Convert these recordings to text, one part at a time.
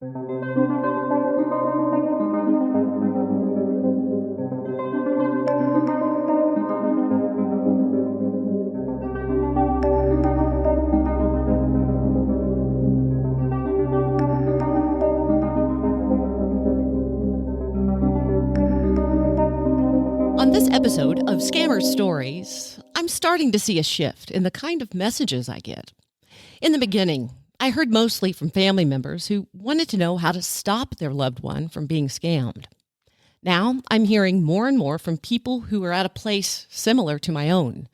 On this episode of Scammer Stories, I'm starting to see a shift in the kind of messages I get. In the beginning, I heard mostly from family members who wanted to know how to stop their loved one from being scammed. Now, I'm hearing more and more from people who are at a place similar to my own.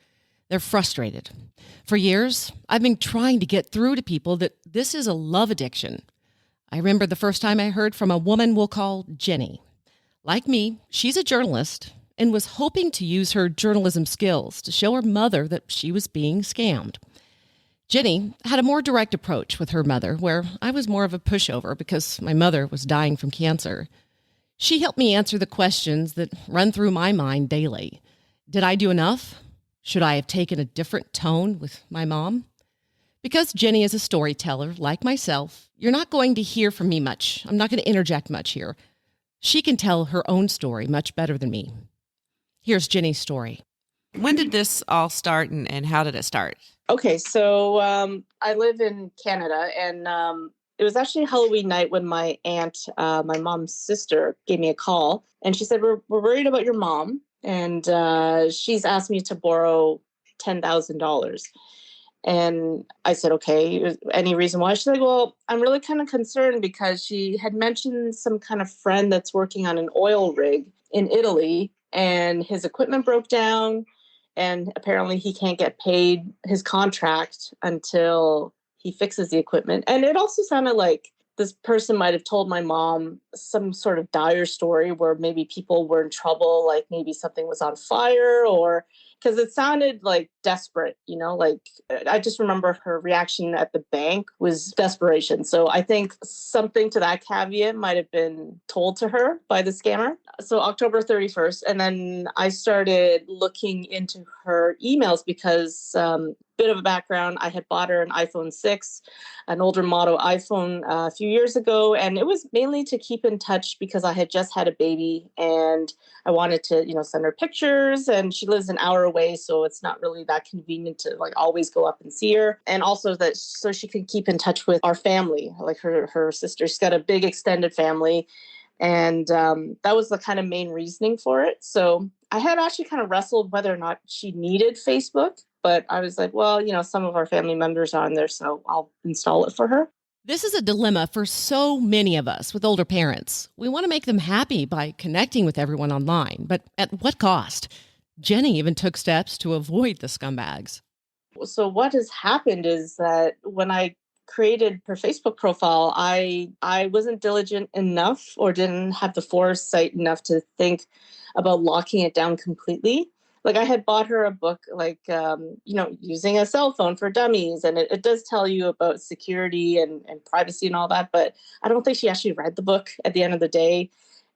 They're frustrated. For years, I've been trying to get through to people that this is a love addiction. I remember the first time I heard from a woman we'll call Jenny. Like me, she's a journalist and was hoping to use her journalism skills to show her mother that she was being scammed. Jenny had a more direct approach with her mother, where I was more of a pushover because my mother was dying from cancer. She helped me answer the questions that run through my mind daily. Did I do enough? Should I have taken a different tone with my mom? Because Jenny is a storyteller like myself, you're not going to hear from me much. I'm not going to interject much here. She can tell her own story much better than me. Here's Jenny's story. When did this all start and how did it start? Okay, so I live in Canada, and it was actually Halloween night when my aunt, my mom's sister, gave me a call, and she said, we're worried about your mom, and she's asked me to borrow $10,000. And I said, okay, any reason why? She's like, well, I'm really kind of concerned because she had mentioned some kind of friend that's working on an oil rig in Italy, and his equipment broke down, and apparently he can't get paid his contract until he fixes the equipment. And it also sounded like this person might have told my mom some sort of dire story where maybe people were in trouble, like maybe something was on fire, or because it sounded like desperate, like I just remember her reaction at the bank was desperation. So I think something to that caveat might have been told to her by the scammer. So October 31st. And then I started looking into her emails because bit of a background, I had bought her an iPhone 6, an older model iPhone a few years ago. And it was mainly to keep in touch because I had just had a baby and I wanted to, send her pictures, and she lives an hour away. So it's not really that convenient to always go up and see her. And also that so she can keep in touch with our family, like her sister. She's got a big extended family. And that was the kind of main reasoning for it. So I had actually kind of wrestled whether or not she needed Facebook. But I was like, well, some of our family members are on there, so I'll install it for her. This is a dilemma for so many of us with older parents. We want to make them happy by connecting with everyone online, but at what cost? Jenny even took steps to avoid the scumbags. So what has happened is that when I created her Facebook profile, I wasn't diligent enough or didn't have the foresight enough to think about locking it down completely. Like I had bought her a book, using a cell phone for dummies. And it does tell you about security and privacy and all that. But I don't think she actually read the book at the end of the day.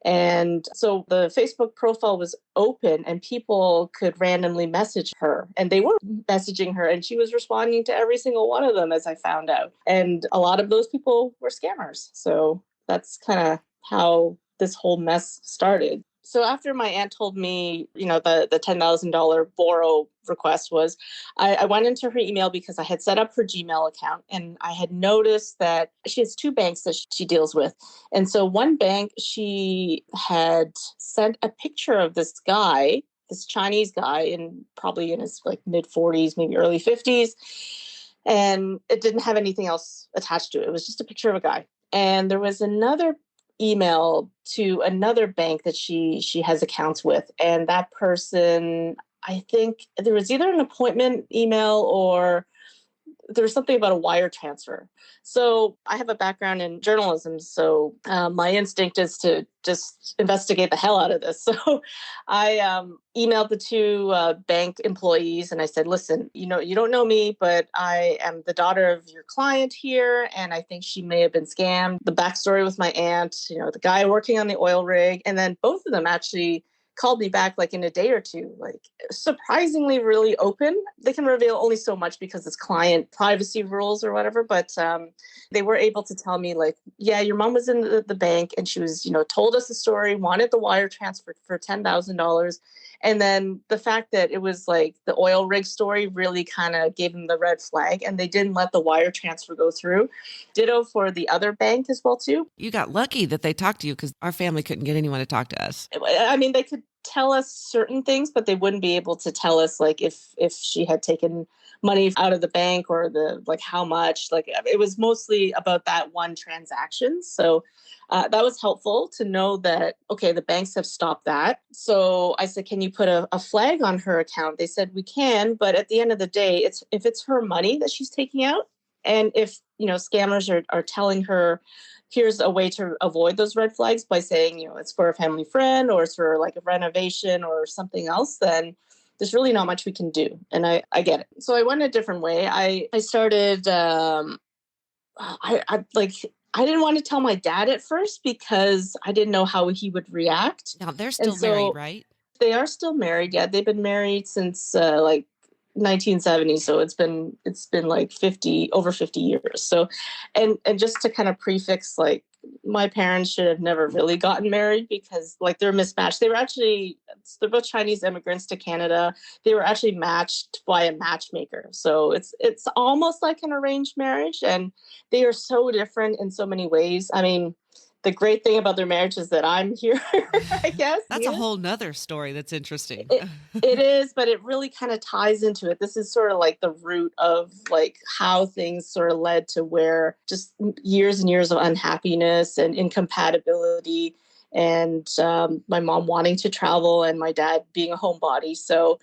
And so the Facebook profile was open and people could randomly message her, and they were messaging her and she was responding to every single one of them, as I found out. And a lot of those people were scammers. So that's kind of how this whole mess started. So after my aunt told me, the $10,000 borrow request was, I went into her email because I had set up her Gmail account, and I had noticed that she has two banks that she deals with. And so one bank, she had sent a picture of this guy, this Chinese guy, probably in his mid 40s, maybe early 50s. And it didn't have anything else attached to it. It was just a picture of a guy. And there was another email to another bank that she has accounts with, and that person, I think there was either an appointment email or there was something about a wire transfer. So I have a background in journalism, so my instinct is to just investigate the hell out of this. So I emailed the two bank employees and I said, listen, you don't know me, but I am the daughter of your client here, and I think she may have been scammed. The backstory with my aunt, the guy working on the oil rig, and then both of them actually called me back like in a day or two, like surprisingly really open. They can reveal only so much because it's client privacy rules or whatever, but they were able to tell me like, yeah, your mom was in the bank and she was, told us the story, wanted the wire transfer for $10,000. And then the fact that it was like the oil rig story really kind of gave them the red flag, and they didn't let the wire transfer go through. Ditto for the other bank as well too. You got lucky that they talked to you because our family couldn't get anyone to talk to us. I mean, they could tell us certain things, but they wouldn't be able to tell us like if she had taken money out of the bank or the like how much. Like it was mostly about that one transaction. So that was helpful to know that, okay, the banks have stopped that. So I said, can you put a flag on her account? They said we can, but at the end of the day, if it's her money that she's taking out, and if scammers are telling her, here's a way to avoid those red flags by saying, it's for a family friend or it's for like a renovation or something else, then there's really not much we can do. And I get it. So I went a different way. I started, I didn't want to tell my dad at first because I didn't know how he would react. Now, they're still married, right? They are still married. Yeah, they've been married since like 1970, so it's been like over 50 years. So and just to kind of prefix, like my parents should have never really gotten married because like they're mismatched. They're both Chinese immigrants to Canada. They were actually matched by a matchmaker. So it's almost like an arranged marriage, and they are so different in so many ways. I mean, the great thing about their marriage is that I'm here, I guess. That's a whole nother story that's interesting. It is, but it really kind of ties into it. This is sort of like the root of like how things sort of led to where just years and years of unhappiness and incompatibility, and my mom wanting to travel and my dad being a homebody. So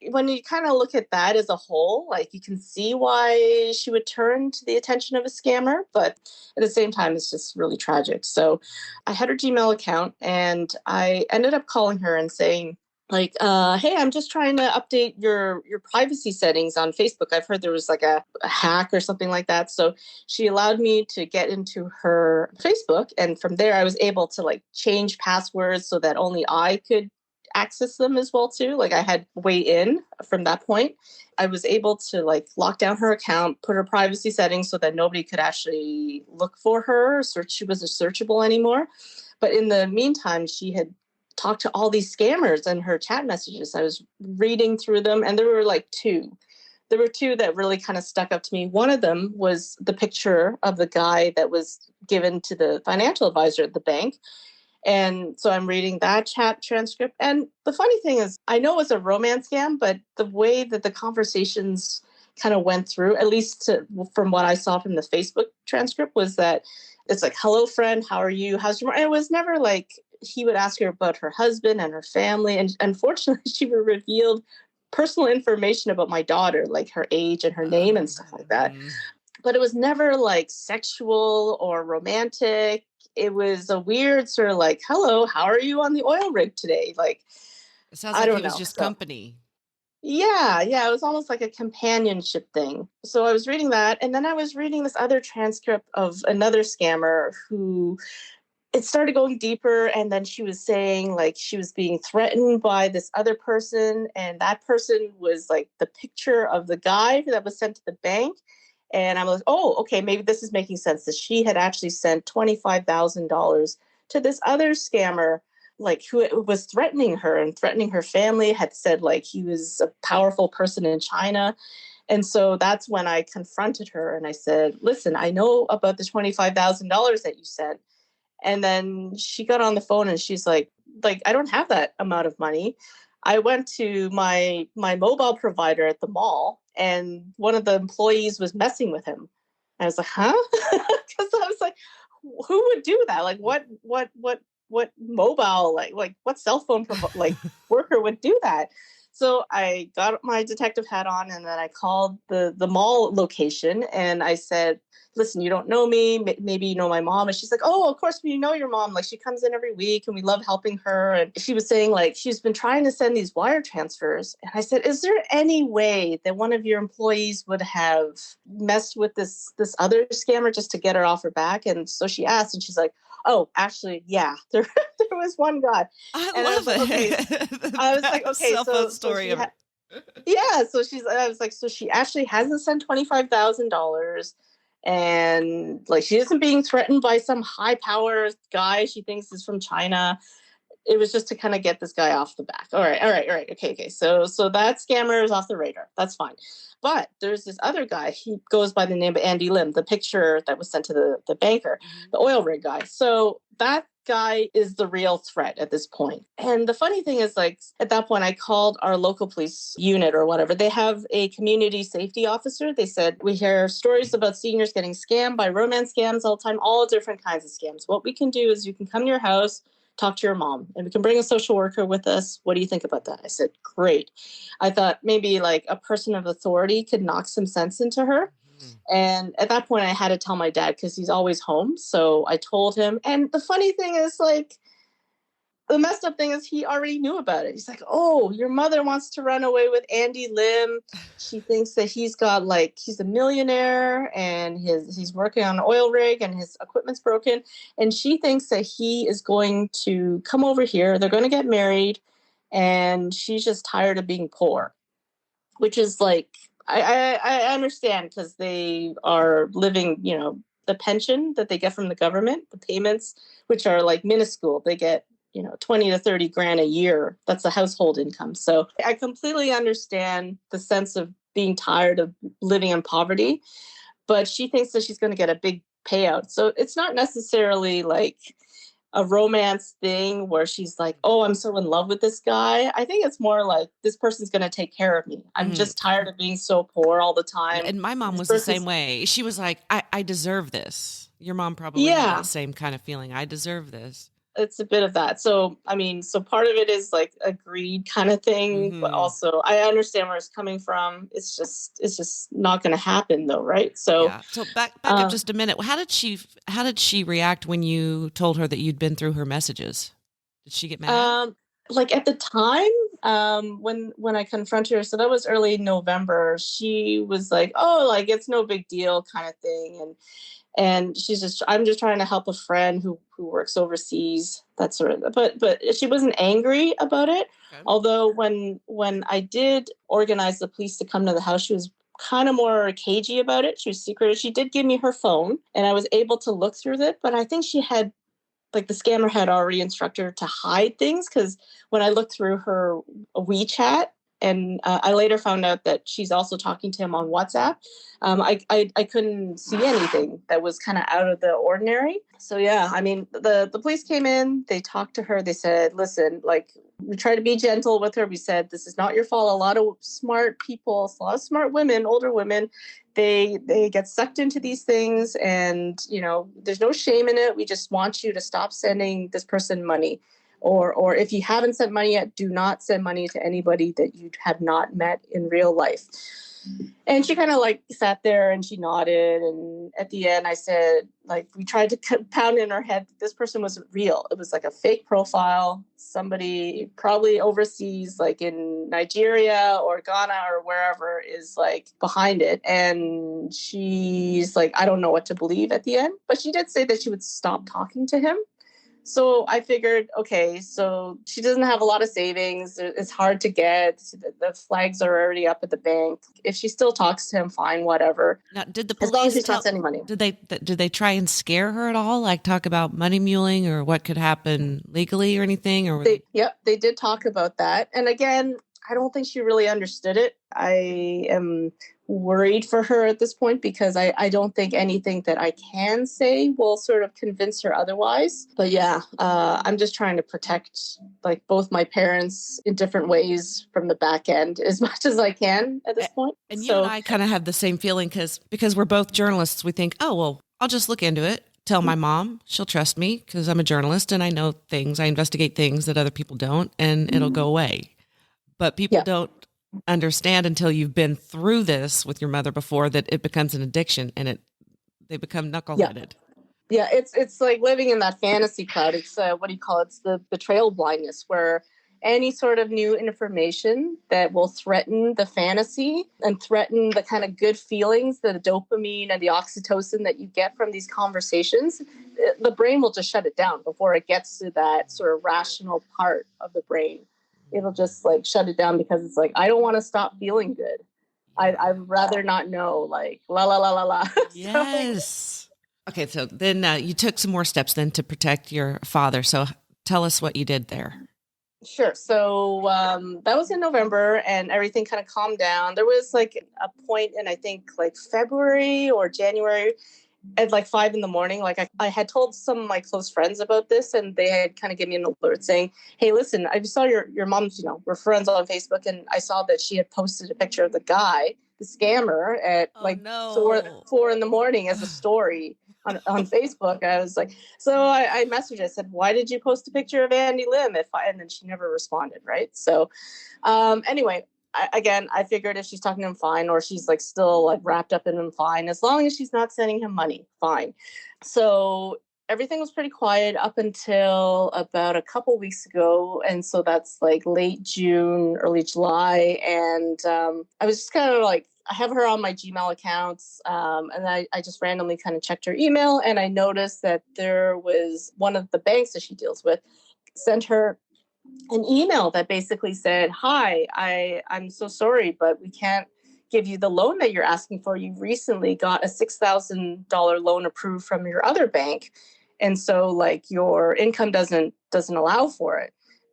when you kind of look at that as a whole, like you can see why she would turn to the attention of a scammer, but at the same time, it's just really tragic. So I had her Gmail account and I ended up calling her and saying, like, hey, I'm just trying to update your privacy settings on Facebook. I've heard there was like a hack or something like that. So she allowed me to get into her Facebook. And from there, I was able to like change passwords so that only I could access them as well too. Like I had way in from that point. I was able to like lock down her account, put her privacy settings so that nobody could actually look for her, she wasn't searchable anymore. But in the meantime, she had talked to all these scammers and her chat messages. I was reading through them, and there were like two. There were two that really kind of stuck up to me. One of them was the picture of the guy that was given to the financial advisor at the bank. And so I'm reading that chat transcript. And the funny thing is, I know it's a romance scam, but the way that the conversations kind of went through, at least from what I saw from the Facebook transcript, was that it's like, hello, friend, how are you? How's your... And it was never like he would ask her about her husband and her family. And unfortunately, she revealed personal information about my daughter, like her age and her name and stuff like that. But it was never like sexual or romantic. It was a weird sort of like, hello, how are you on the oil rig today? Like, it sounds like it was just company. Yeah, it was almost like a companionship thing. So I was reading that, and then I was reading this other transcript of another scammer who it started going deeper, and then she was saying like she was being threatened by this other person, and that person was like the picture of the guy that was sent to the bank. And I'm like, oh, okay, maybe this is making sense, that she had actually sent $25,000 to this other scammer, like who was threatening her and threatening her family, had said like he was a powerful person in China. And so that's when I confronted her and I said, listen, I know about the $25,000 that you sent. And then she got on the phone and she's like, I don't have that amount of money. I went to my mobile provider at the mall, and one of the employees was messing with him. I was like, huh? Because I was like, who would do that? Like, what mobile, like what cell phone worker would do that? So I got my detective hat on, and then I called the mall location, and I said, listen, you don't know me. Maybe you know my mom. And she's like, oh, of course we know your mom. Like she comes in every week and we love helping her. And she was saying like, she's been trying to send these wire transfers. And I said, is there any way that one of your employees would have messed with this other scammer just to get her off her back? And so she asked, and she's like, oh, actually, yeah, there was one guy. I And I was love like, okay. it. I was like, That okay, cell phone story of yeah. So I was like, so she actually hasn't sent $25,000, and like she isn't being threatened by some high power guy she thinks is from China. It was just to kind of get this guy off the back. All right. Okay. So that scammer is off the radar. That's fine. But there's this other guy. He goes by the name of Andy Lim, the picture that was sent to the banker, the oil rig guy. So that guy is the real threat at this point. And the funny thing is, like, at that point, I called our local police unit or whatever. They have a community safety officer. They said, we hear stories about seniors getting scammed by romance scams all the time, all different kinds of scams. What we can do is you can come to your house, talk to your mom, and we can bring a social worker with us. What do you think about that? I said, great. I thought maybe like a person of authority could knock some sense into her. And at that point, I had to tell my dad because he's always home. So I told him. And the funny thing is, like, the messed up thing is he already knew about it. He's like, oh, your mother wants to run away with Andy Lim. She thinks that he's a millionaire and he's working on an oil rig and his equipment's broken. And she thinks that he is going to come over here. They're going to get married. And she's just tired of being poor, which is like, I understand because they are living, the pension that they get from the government, the payments, which are like minuscule. They get 20 to 30 grand a year. That's a household income. So I completely understand the sense of being tired of living in poverty, but she thinks that she's going to get a big payout. So it's not necessarily like a romance thing where she's like, oh, I'm so in love with this guy. I think it's more like this person's going to take care of me. I'm just tired of being so poor all the time. And my mom was the same way. She was like, I deserve this. Your mom probably had that same kind of feeling. I deserve this. It's a bit of that. So, I mean, so part of it is like a greed kind of thing, but also I understand where it's coming from. It's just not going to happen though. Right. So, So back up just a minute. How did she react when you told her that you'd been through her messages? Did she get mad? Like at the time, when I confronted her, so that was early November, she was like, oh, like it's no big deal kind of thing. And I'm just trying to help a friend who works overseas. That sort of, but she wasn't angry about it. Okay. Although when I did organize the police to come to the house, she was kind of more cagey about it. She was secretive. She did give me her phone and I was able to look through it, but I think she had, like, the scammer had already instructed her to hide things, because when I looked through her WeChat, and I later found out that she's also talking to him on WhatsApp, I couldn't see anything that was kind of out of the ordinary. So yeah, I mean, the police came in, they talked to her, they said, listen, like, we try to be gentle with her. We said, this is not your fault. A lot of smart people, a lot of smart women, older women, they get sucked into these things, and there's no shame in it. We just want you to stop sending this person money. Or if you haven't sent money yet, do not send money to anybody that you have not met in real life. And she kind of like sat there and she nodded. And at the end, I said, like, we tried to pound in her head that this person wasn't real. It was like a fake profile, somebody probably overseas, like in Nigeria or Ghana or wherever, is like behind it. And she's like, I don't know what to believe at the end. But she did say that she would stop talking to him. So I figured, okay, so she doesn't have a lot of savings. It's hard to get. The flags are already up at the bank. If she still talks to him, fine, whatever. Now, did the police, as long as she's not sending money. Did they try and scare her at all? Like talk about money muling or what could happen legally or anything? Or they did talk about that. And again, I don't think she really understood it. I am worried for her at this point because I don't think anything that I can say will sort of convince her otherwise. But yeah, I'm just trying to protect like both my parents in different ways from the back end as much as I can at this point. And you and I kind of have the same feeling because we're both journalists. We think, oh, well, I'll just look into it. Tell my mom, she'll trust me because I'm a journalist and I know things. I investigate things that other people don't, and it'll go away. But people don't understand until you've been through this with your mother before that it becomes an addiction and they become knuckleheaded. Yeah, it's like living in that fantasy cloud. It's what do you call it? It's the betrayal blindness, where any sort of new information that will threaten the fantasy and threaten the kind of good feelings, the dopamine and the oxytocin that you get from these conversations, the brain will just shut it down before it gets to that sort of rational part of the brain. It'll just like shut it down because it's like, I don't want to stop feeling good. I'd rather not know, like, la, la, la, la, la. Yes. Okay, so then you took some more steps then to protect your father. So tell us what you did there. Sure. So that was in November and everything kind of calmed down. There was like a point in, I think, like February or January at like 5 a.m. Like I had told some of my close friends about this and they had kind of given me an alert saying, hey, listen, I just saw your mom's, we're friends on Facebook. And I saw that she had posted a picture of the guy, the scammer at four in the morning as a story on Facebook. I was like, so I messaged her, I said, why did you post a picture of Andy Lim? And then she never responded. Right. So anyway, I figured if she's talking to him, fine, or she's like still like wrapped up in him, fine, as long as she's not sending him money, fine. So everything was pretty quiet up until about a couple weeks ago. And so that's like late June, early July. And I was just kind of like, I have her on my Gmail accounts. And I just randomly kind of checked her email and I noticed that there was one of the banks that she deals with sent her an email that basically said, hi, I'm so sorry, but we can't give you the loan that you're asking for. You recently got a $6,000 loan approved from your other bank. And so like your income doesn't allow for it.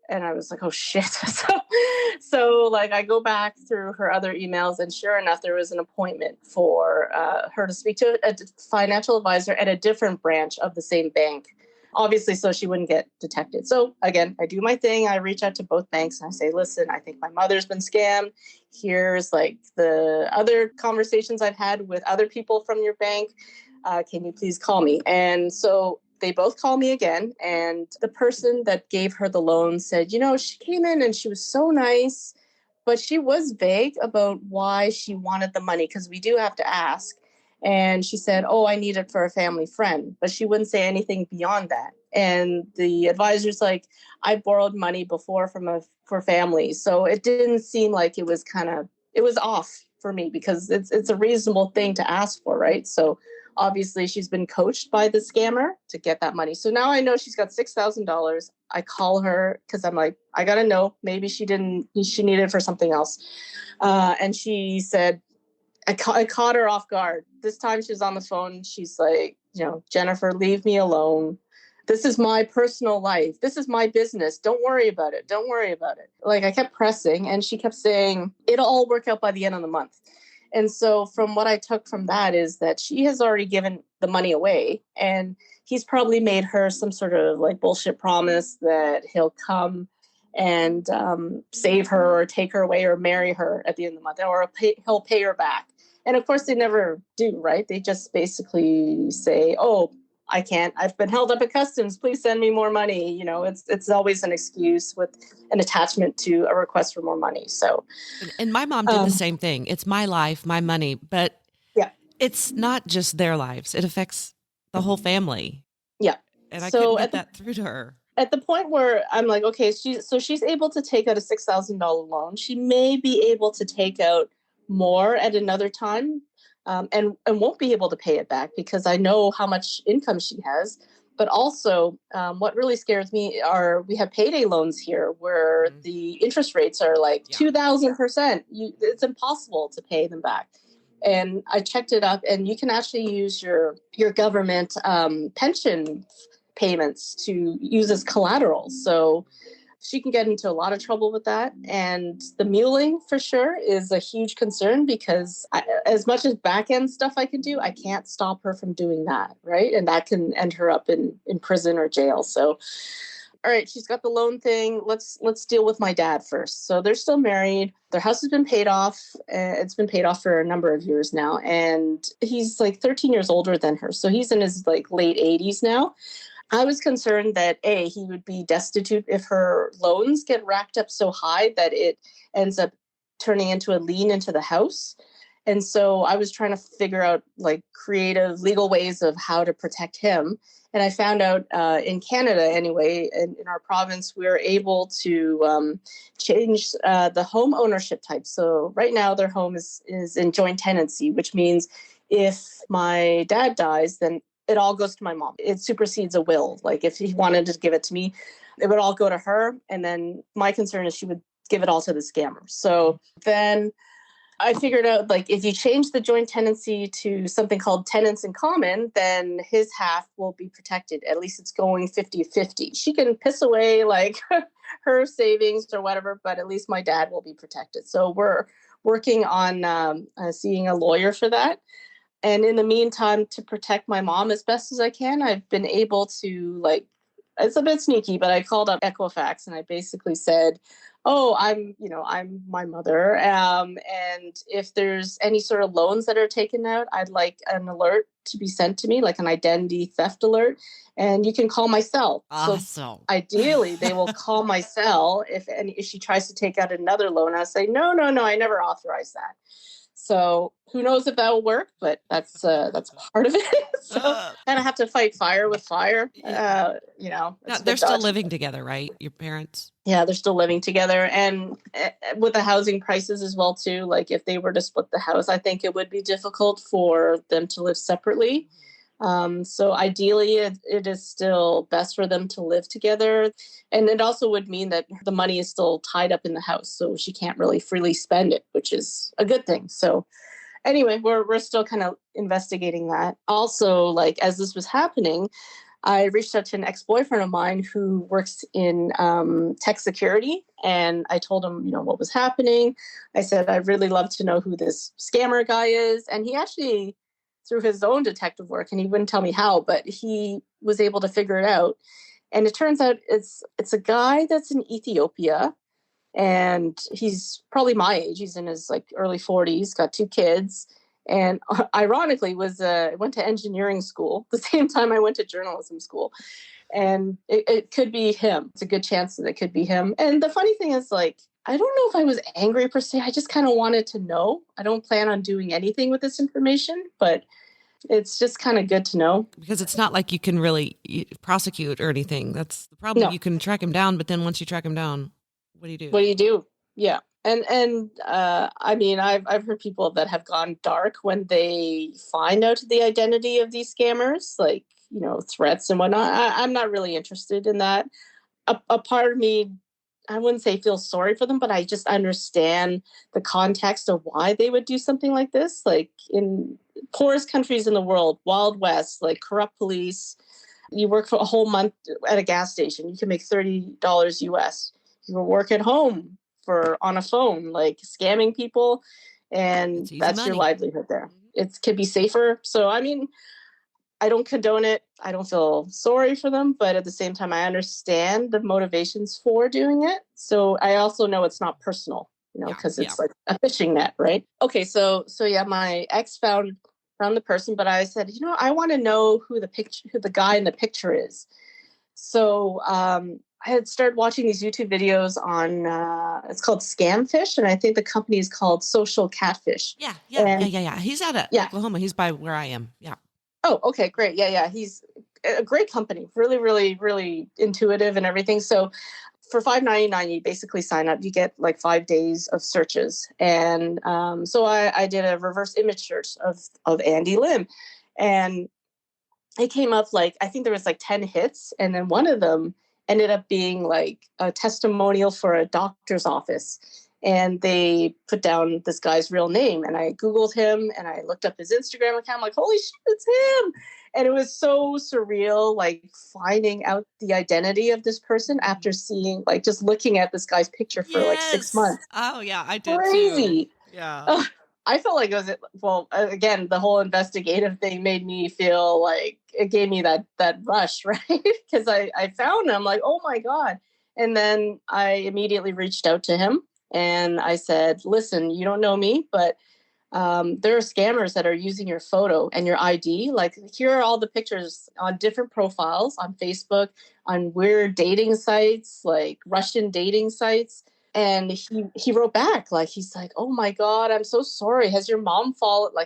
And I was like, oh shit. So like I go back through her other emails and sure enough, there was an appointment for her to speak to a financial advisor at a different branch of the same bank. Obviously, so she wouldn't get detected. So again, I do my thing. I reach out to both banks and I say, listen, I think my mother's been scammed. Here's like the other conversations I've had with other people from your bank. Can you please call me? And so they both call me again. And the person that gave her the loan said, she came in and she was so nice, but she was vague about why she wanted the money because we do have to ask. And she said, oh, I need it for a family friend, but she wouldn't say anything beyond that. And the advisor's like, I borrowed money before for family. So it didn't seem like it was off for me because it's a reasonable thing to ask for, right? So obviously she's been coached by the scammer to get that money. So now I know she's got $6,000. I call her because I'm like, I got to know, maybe she needed it for something else. And she said, I caught her off guard. This time she was on the phone. She's like, Jennifer, leave me alone. This is my personal life. This is my business. Don't worry about it. Don't worry about it. Like I kept pressing and she kept saying, it'll all work out by the end of the month. And so from what I took from that is that she has already given the money away and he's probably made her some sort of like bullshit promise that he'll come and save her or take her away or marry her at the end of the month or he'll pay her back. And of course they never do, right? They just basically say, oh, I can't, I've been held up at customs. Please send me more money. It's always an excuse with an attachment to a request for more money. So, and my mom did the same thing. It's my life, my money, but yeah, it's not just their lives. It affects the whole family. Yeah. And I couldn't get that through to her. At the point where I'm like, okay, she's able to take out a $6,000 loan. She may be able to take out more at another time and won't be able to pay it back because I know how much income she has. But also what really scares me are we have payday loans here where the interest rates are like 2,000%. It's impossible to pay them back. And I checked it up and you can actually use your government pension payments to use as collateral. So she can get into a lot of trouble with that. And the muling for sure is a huge concern because as much as back end stuff I can do, I can't stop her from doing that. Right. And that can end her up in prison or jail. So, all right, she's got the loan thing. Let's deal with my dad first. So they're still married. Their house has been paid off. It's been paid off for a number of years now. And he's like 13 years older than her. So he's in his like late 80s now. I was concerned that he would be destitute if her loans get racked up so high that it ends up turning into a lien into the house. And so I was trying to figure out like creative legal ways of how to protect him. And I found out in Canada, anyway, in our province, we are able to change the home ownership type. So right now, their home is in joint tenancy, which means if my dad dies, then it all goes to my mom. It supersedes a will. Like if he wanted to give it to me, it would all go to her. And then my concern is she would give it all to the scammer. So then I figured out like if you change the joint tenancy to something called tenants in common, then his half will be protected. At least it's going 50-50. She can piss away like her savings or whatever, but at least my dad will be protected. So we're working on seeing a lawyer for that. And in the meantime, to protect my mom as best as I can, I've been able to like, it's a bit sneaky, but I called up Equifax and I basically said, oh, I'm my mother. And if there's any sort of loans that are taken out, I'd like an alert to be sent to me, like an identity theft alert. And you can call my cell. Awesome. So ideally, they will call my cell if she tries to take out another loan. I'll say, no, I never authorized that. So who knows if that will work, but that's part of it. So kind of have to fight fire with fire. Now, they're still living together, right? Your parents? Yeah, they're still living together. And with the housing prices as well, too, like if they were to split the house, I think it would be difficult for them to live separately. So ideally, it is still best for them to live together. And it also would mean that the money is still tied up in the house, so she can't really freely spend it, which is a good thing. So anyway, we're still kind of investigating that. Also, like as this was happening, I reached out to an ex-boyfriend of mine who works in tech security, and I told him, what was happening. I said, I'd really love to know who this scammer guy is. And he actually, through his own detective work, and he wouldn't tell me how, but he was able to figure it out. And it turns out it's a guy that's in Ethiopia, and he's probably my age. He's in his like early 40s, got 2 kids. And ironically, went to engineering school the same time I went to journalism school. And it could be him. It's a good chance that it could be him. And the funny thing is, like, I don't know if I was angry per se. I just kind of wanted to know. I don't plan on doing anything with this information, but it's just kind of good to know. Because it's not like you can really prosecute or anything. That's the problem. No. You can track him down, but then once you track him down, what do you do? What do you do? Yeah. And I mean, I've heard people that have gone dark when they find out the identity of these scammers, like, threats and whatnot. I'm not really interested in that. A part of me, I wouldn't say feel sorry for them, but I just understand the context of why they would do something like this. Like in poorest countries in the world, Wild West, like corrupt police, you work for a whole month at a gas station, you can make $30 US. You will work at home on a phone, like scamming people, and that's money. Your livelihood there. It could be safer. So, I mean, I don't condone it. I don't feel sorry for them, but at the same time, I understand the motivations for doing it. So I also know it's not personal, because it's like a fishing net, right? Okay, so yeah, my ex found the person, but I said, I want to know who the guy in the picture is. So I had started watching these YouTube videos on, it's called Scamfish, and I think the company is called Social Catfish. Yeah. He's out of Oklahoma. He's by where I am. Yeah. Oh, okay, great. Yeah. He's a great company. Really, really, really intuitive and everything. So for $5.99, you basically sign up. You get like 5 days of searches. And so I did a reverse image search of Andy Lim. And it came up like, I think there was like 10 hits. And then one of them ended up being like a testimonial for a doctor's office. And they put down this guy's real name. And I Googled him and I looked up his Instagram account. I'm like, holy shit, it's him. And it was so surreal, like finding out the identity of this person after seeing, like just looking at this guy's picture for like 6 months. Oh, yeah, I did Crazy. Too. Yeah. I felt like it was, well, again, the whole investigative thing made me feel like it gave me that rush, right? Because I found him like, oh my God. And then I immediately reached out to him and I said, listen, you don't know me, but there are scammers that are using your photo and your ID. Like here are all the pictures on different profiles on Facebook, on weird dating sites, like Russian dating sites. And he wrote back, like, he's like, oh my God, I'm so sorry. Has your mom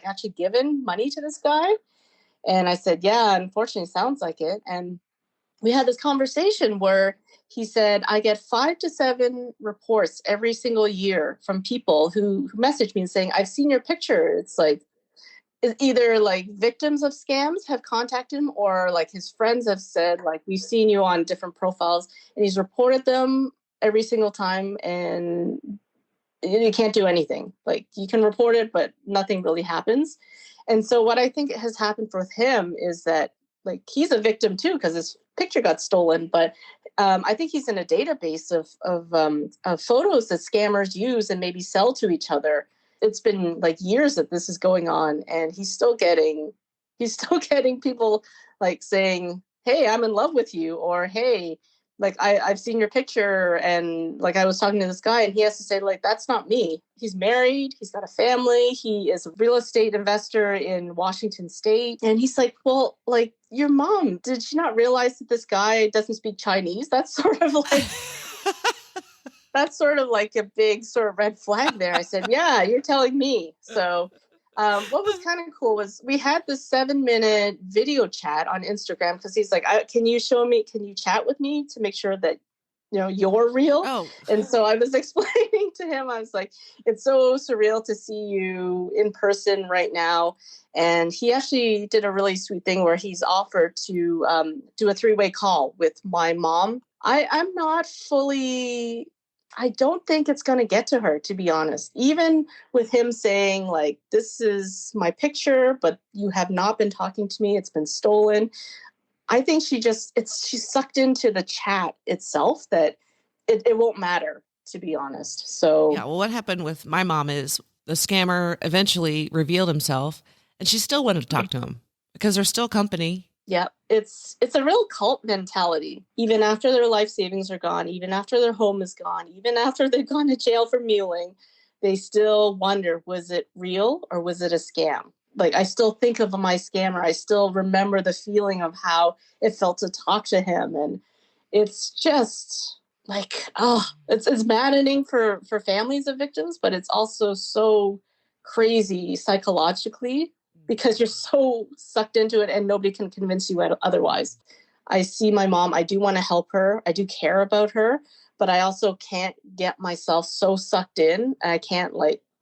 actually given money to this guy? And I said, yeah, unfortunately, sounds like it. And we had this conversation where he said, I get 5 to 7 reports every single year from people who message me and saying, I've seen your picture. It's like, either like victims of scams have contacted him, or like his friends have said, like, we've seen you on different profiles, and he's reported them every single time, and you can't do anything. Like, you can report it, but nothing really happens. And so what I think has happened with him is that, like, he's a victim too, because his picture got stolen. But I think he's in a database of photos that scammers use and maybe sell to each other. It's been like years that this is going on, and he's still getting people like saying, hey, I'm in love with you, or hey, like, I've seen your picture, and like, I was talking to this guy, and he has to say, like, that's not me. He's married, he's got a family, he is a real estate investor in Washington State. And he's like, well, like, your mom, did she not realize that this guy doesn't speak Chinese? That's sort of like that's sort of like a big sort of red flag there. I said, yeah, you're telling me. So what was kind of cool was we had this 7-minute video chat on Instagram, because he's like, can you chat with me to make sure that, you're real? Oh. And so I was explaining to him, I was like, it's so surreal to see you in person right now. And he actually did a really sweet thing where he's offered to do a 3-way call with my mom. I'm not fully... I don't think it's going to get to her, to be honest. Even with him saying, like, this is my picture, but you have not been talking to me, it's been stolen. I think she's sucked into the chat itself, that it won't matter, to be honest. So yeah, well, what happened with my mom is the scammer eventually revealed himself, and she still wanted to talk to him because they're still company. Yeah, it's a real cult mentality. Even after their life savings are gone, even after their home is gone, even after they've gone to jail for muling, they still wonder, was it real or was it a scam? Like, I still think of my scammer. I still remember the feeling of how it felt to talk to him. And it's just like, it's maddening for families of victims, but it's also so crazy psychologically, because you're so sucked into it and nobody can convince you otherwise. I see my mom. I do want to help her. I do care about her, but I also can't get myself so sucked in. I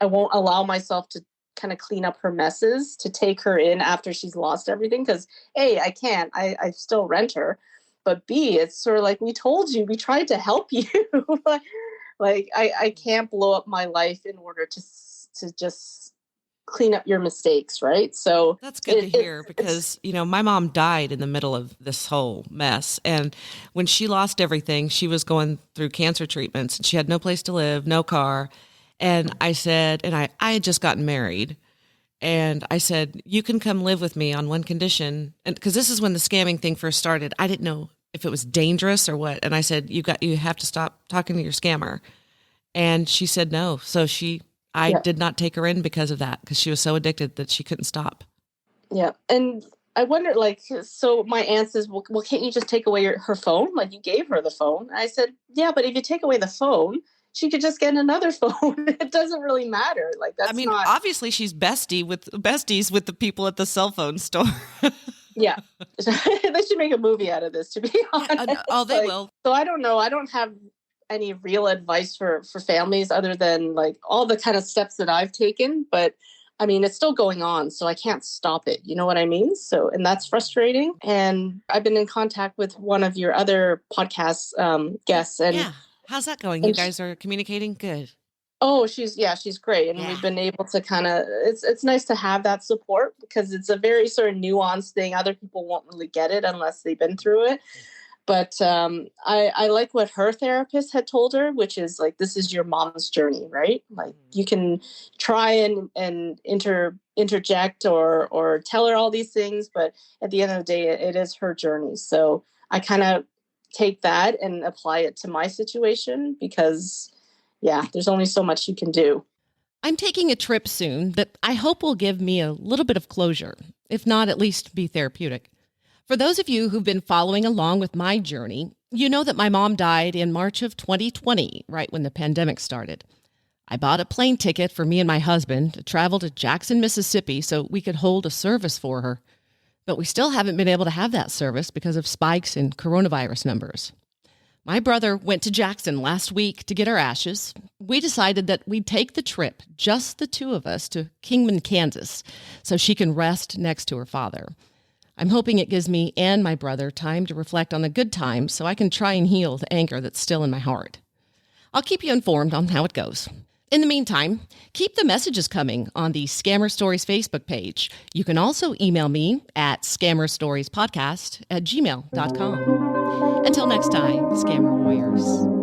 won't allow myself to kind of clean up her messes, to take her in after she's lost everything. Because A, I can't. I still rent her. But B, it's sort of like, we told you, we tried to help you. Like, I can't blow up my life in order to just clean up your mistakes, right? So that's good to hear, because my mom died in the middle of this whole mess, and when she lost everything, she was going through cancer treatments, and she had no place to live, no car. And I said, and I had just gotten married, and I said, you can come live with me on one condition, and because this is when the scamming thing first started. I didn't know if it was dangerous or what, and I said, you have to stop talking to your scammer. And she said no. So I did not take her in because of that, because she was so addicted that she couldn't stop. Yeah. And I wonder, like, so my aunt says, well, can't you just take away her phone? Like, you gave her the phone. I said, yeah, but if you take away the phone, she could just get another phone. It doesn't really matter. Like, that's obviously she's besties with the people at the cell phone store. Yeah. They should make a movie out of this, to be honest. Oh, they will. So I don't know. I don't have any real advice for families other than, like, all the kind of steps that I've taken, but I mean, it's still going on, so I can't stop it. You know what I mean? So, and that's frustrating. And I've been in contact with one of your other podcast guests. And yeah, how's that going? You guys are communicating? Good. Oh, she's great. And we've been able to kind of, it's nice to have that support, because it's a very sort of nuanced thing. Other people won't really get it unless they've been through it. But I like what her therapist had told her, which is, like, this is your mom's journey, right? Like, you can try and interject or tell her all these things, but at the end of the day, it is her journey. So I kind of take that and apply it to my situation, because, yeah, there's only so much you can do. I'm taking a trip soon that I hope will give me a little bit of closure, if not at least be therapeutic. For those of you who've been following along with my journey, You know that my mom died in March of 2020, right when the pandemic started. I bought a plane ticket for me and my husband to travel to Jackson, Mississippi so we could hold a service for her. But we still haven't been able to have that service because of spikes in coronavirus numbers. My brother went to Jackson last week to get her ashes. We decided that we'd take the trip, just the two of us, to Kingman, Kansas, so she can rest next to her father. I'm hoping it gives me and my brother time to reflect on the good times so I can try and heal the anger that's still in my heart. I'll keep you informed on how it goes. In the meantime, keep the messages coming on the Scammer Stories Facebook page. You can also email me at scammerstoriespodcast@gmail.com. Until next time, Scammer Warriors.